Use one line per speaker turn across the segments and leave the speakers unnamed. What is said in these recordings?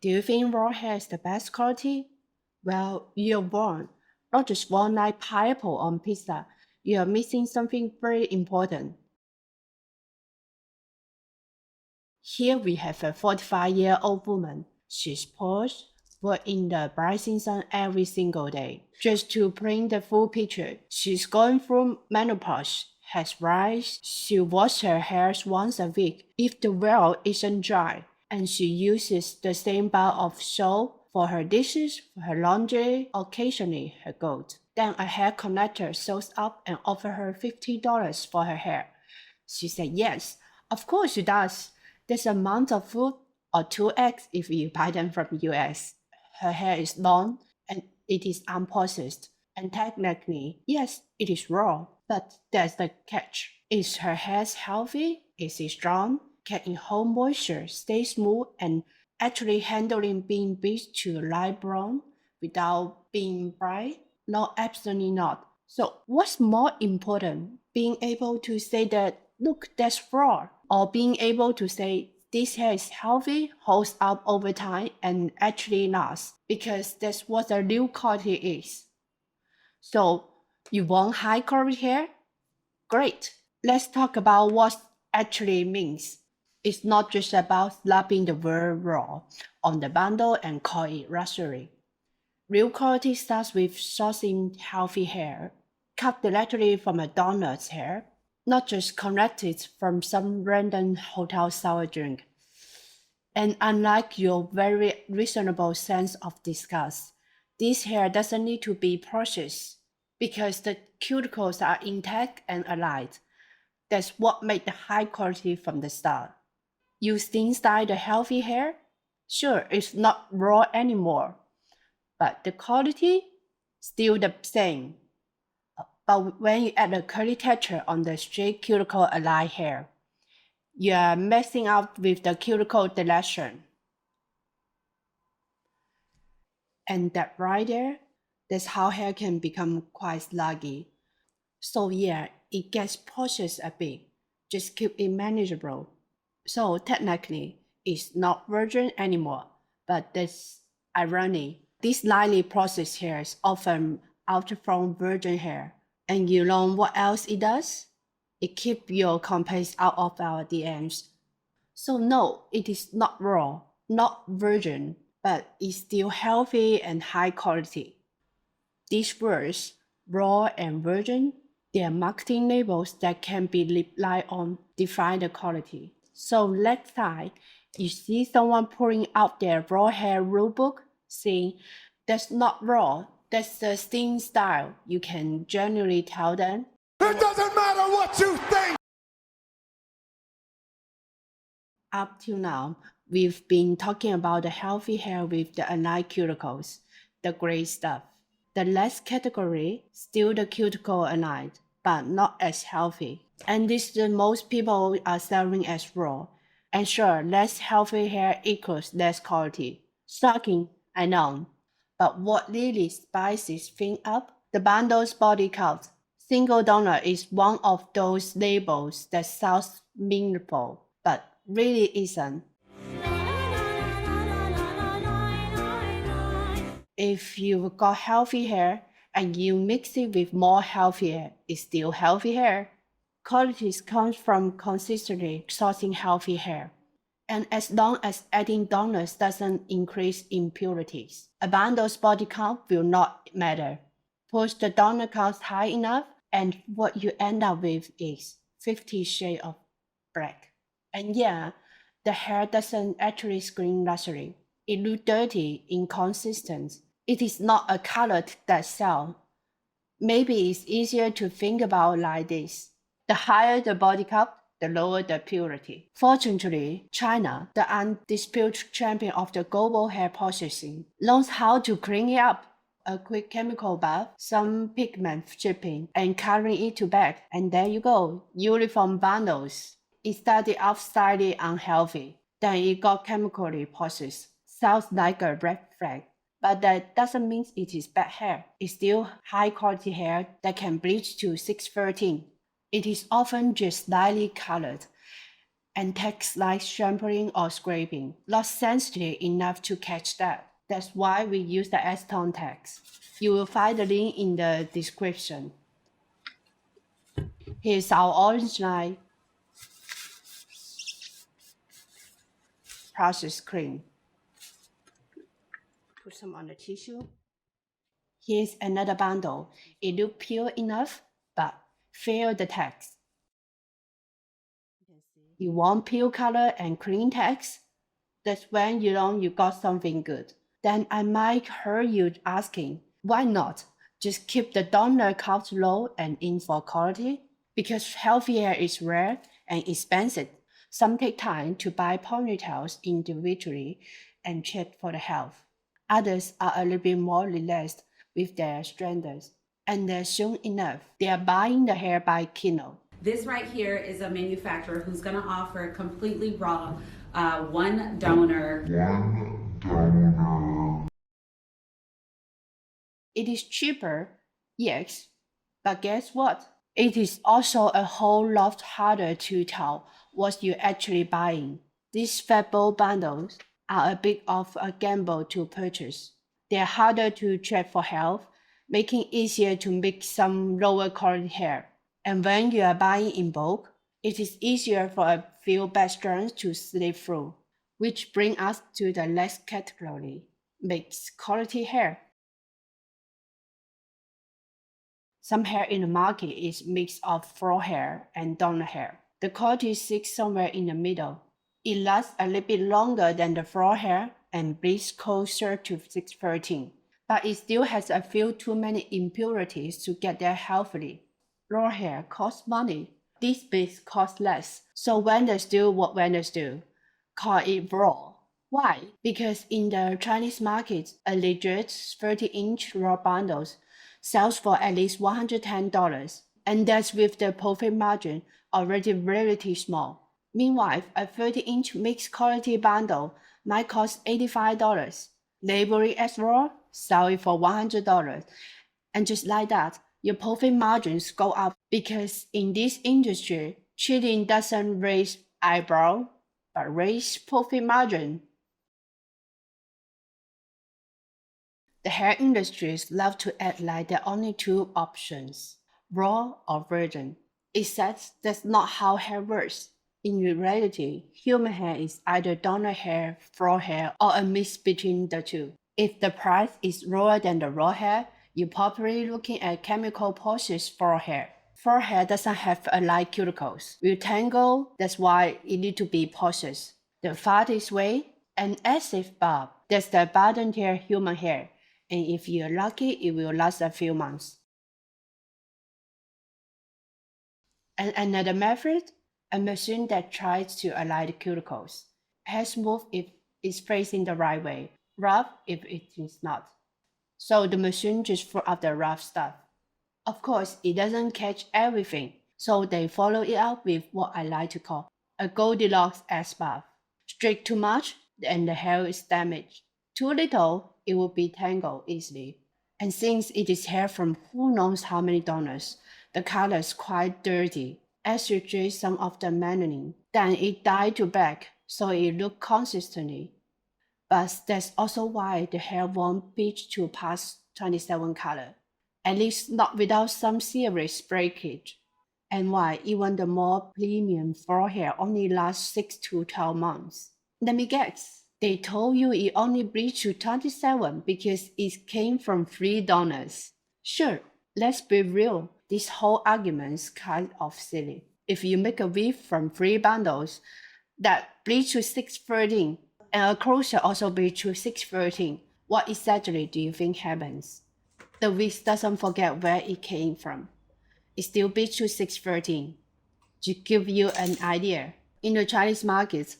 Do you think raw hair is the best quality? Well, you're wrong. Not just one like pineapple on pizza. You're missing something very important. Here we have a 45-year-old woman. She's poor, works in the blazing sun every single day. Just to paint the full picture, she's going through menopause, has rice, she washes her hair once a week if the well isn't dry, and she uses the same bar of soap for her dishes, for her laundry, occasionally her goat. Then a hair connector shows up and offers her $50 for her hair. She said yes, of course she does. This amount of food or 2x if you buy them from US. Her hair is long and it is unprocessed. And technically, yes, it is raw. But there's the catch. Is her hair healthy? Is it strong? Can it hold moisture, stay smooth, and actually handling being bleached to light brown without being bright? No, absolutely not. So what's more important? Being able to say that, look, that's raw, or being able to say this hair is healthy, holds up over time, and actually lasts, because that's what the real quality is. So you want high quality hair? Great. Let's talk about what actually means. It's not just about slapping the word raw on the bundle and call it luxury. Real quality starts with sourcing healthy hair, cut directly from a donor's hair, not just collected from some random hotel sour drink. And unlike your very reasonable sense of disgust, this hair doesn't need to be processed because the cuticles are intact and aligned. That's what made the high quality from the start. You thin style the healthy hair? Sure, it's not raw anymore, but the quality still the same. But when you add a curly texture on the straight cuticle aligned hair, you are messing up with the cuticle direction. And that right there, that's how hair can become quite sluggy. So yeah, it gets processed a bit. Just keep it manageable. So technically, it's not virgin anymore, but that's irony. This lightly processed hair is often out from virgin hair. And you know what else it does? It keeps your complaints out of our DMs. So no, it is not raw, not virgin, but it's still healthy and high quality. These words, raw and virgin, they are marketing labels that can be relied on define the quality. So next time you see someone pulling out their raw hair rulebook, saying that's not raw, that's the thin style, you can generally tell them.
It doesn't matter what you think.
Up till now, we've been talking about the healthy hair with the aligned cuticles, the gray stuff. The last category, still the cuticle aligned, but not as healthy. And this the most people are selling as raw. And sure, less healthy hair equals less quality. Shocking, I know. But what really spices things up? The bundle's body count. Single donor is one of those labels that sounds meaningful, but really isn't. If you've got healthy hair and you mix it with more healthy hair, it's still healthy hair. Quality comes from consistently sourcing healthy hair. And as long as adding donors doesn't increase impurities, a bundle's body count will not matter. Push the donor count high enough, and what you end up with is 50 shades of black. And yeah, the hair doesn't actually scream luxury. It looks dirty, inconsistent. It is not a color that sells. Maybe it's easier to think about like this. The higher the body count, the lower the purity. Fortunately, China, the undisputed champion of the global hair processing, knows how to clean it up. A quick chemical bath, some pigment stripping, and coloring it to black, and there you go, uniform bundles. It started off slightly unhealthy, then it got chemically processed. Sounds like a red flag, but that doesn't mean it is bad hair. It's still high quality hair that can bleach to 613. It is often just slightly colored, and texts like shampooing or scraping, not sensitive enough to catch that. That's why we use the acetone text. You will find the link in the description. Here's our orange line process cream. Put some on the tissue. Here's another bundle. It looks pure enough, but fail the text. You want pure color and clean text? That's when you know you got something good. Then I might hear you asking, why not? Just keep the donor count low and in for quality? Because healthy hair is rare and expensive. Some take time to buy ponytails individually and check for the health. Others are a little bit more relaxed with their standards. And soon enough, they are buying the hair by kilo.
This right here is a manufacturer who's going to offer completely raw, one donor.
It is cheaper, yes, but guess what? It is also a whole lot harder to tell what you're actually buying. These fable bundles are a bit of a gamble to purchase. They're harder to check for health, making it easier to make some lower quality hair. And when you are buying in bulk, it is easier for a few bad strands to slip through. Which brings us to the next category, mixed quality hair. Some hair in the market is mix of fro hair and donor hair. The quality sits somewhere in the middle. It lasts a little bit longer than the fro hair and bleeds closer to 613, but it still has a few too many impurities to get there healthily. Raw hair costs money. These bits cost less. So vendors do what vendors do. Call it raw. Why? Because in the Chinese market, a legit 30-inch raw bundles sells for at least $110, and that's with the profit margin already relatively small. Meanwhile, a 30-inch mixed quality bundle might cost $85. Label it as raw, sell it for $100. And just like that, your profit margins go up because in this industry, cheating doesn't raise eyebrow, but raise profit margin. The hair industries love to act like there are only two options, raw or virgin. Except that's not how hair works. In reality, human hair is either donor hair, fro hair, or a mix between the two. If the price is lower than the raw hair, you're probably looking at chemical processed fro hair. Fro hair doesn't have a light cuticles. Will tangle, that's why it need to be processed. The farthest way, an acid bob. That's the abundant hair human hair, and if you're lucky, it will last a few months. And another method, a machine that tries to align the cuticles. Hair smooth if it's facing the right way, rough if it is not. So the machine just throws out the rough stuff. Of course, it doesn't catch everything, so they follow it up with what I like to call a Goldilocks S bath. Straight too much, and the hair is damaged. Too little, it will be tangled easily. And since it is hair from who knows how many donors, the color is quite dirty. As you dry some of the melanin, then it died to black, so it looked consistently. But that's also why the hair won't bleach to past 27 color, at least not without some serious breakage. And why even the more premium fro hair only lasts 6 to 12 months. Let me guess. They told you it only bleached to 27 because it came from free donors. Sure, let's be real. This whole argument is kind of silly. If you make a wig from free bundles that bleach to 613 and a crochet also bleach to 613, what exactly do you think happens? The wig doesn't forget where it came from. It still bleach to 613. To give you an idea, in the Chinese market,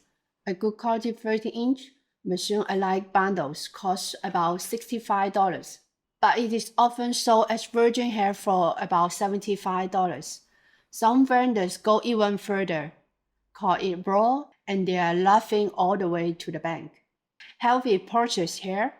a good quality 30-inch machine-alike bundles cost about $65, but it is often sold as virgin hair for about $75. Some vendors go even further, call it raw, and they are laughing all the way to the bank. Healthy purchase hair,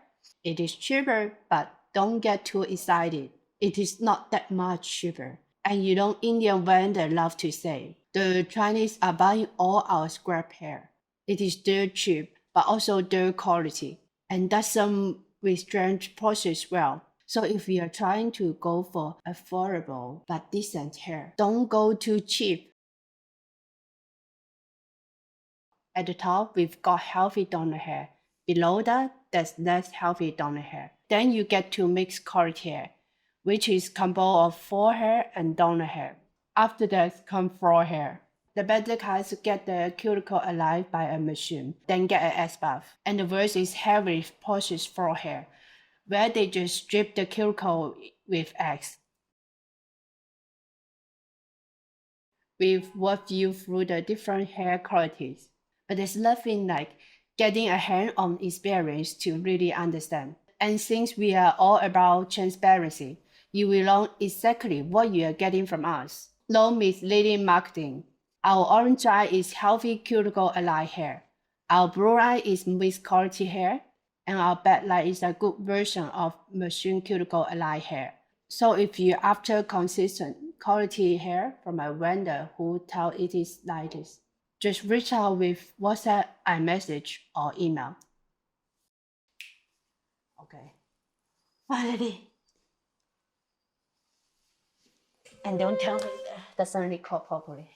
it is cheaper, but don't get too excited. It is not that much cheaper, and you know Indian vendors love to say, The Chinese are buying all our scrap hair. It is dirt cheap, but also dirt quality, and that's some restraint process well. So if you are trying to go for affordable but decent hair, don't go too cheap. At the top, we've got healthy dominant hair. Below that, there's less healthy dominant hair. Then you get to mixed quality hair, which is combo of faux hair and dominant hair. After that comes faux hair. The better guys get the cuticle alive by a machine, then get an ice bath. And the worst is heavily processed faux hair, where they just strip the cuticle with X. We've walked you through the different hair qualities, but there's nothing like getting a hand-on experience to really understand. And since we are all about transparency, you will learn exactly what you are getting from us. No misleading marketing. Our orange eye is healthy cuticle aligned hair. Our blue eye is mixed quality hair, and our backlight is a good version of machine cuticle aligned hair. So if you're after consistent quality hair from a vendor who tell it is like this, just reach out with WhatsApp, iMessage, or email. Okay. Finally. And don't tell me that doesn't record properly.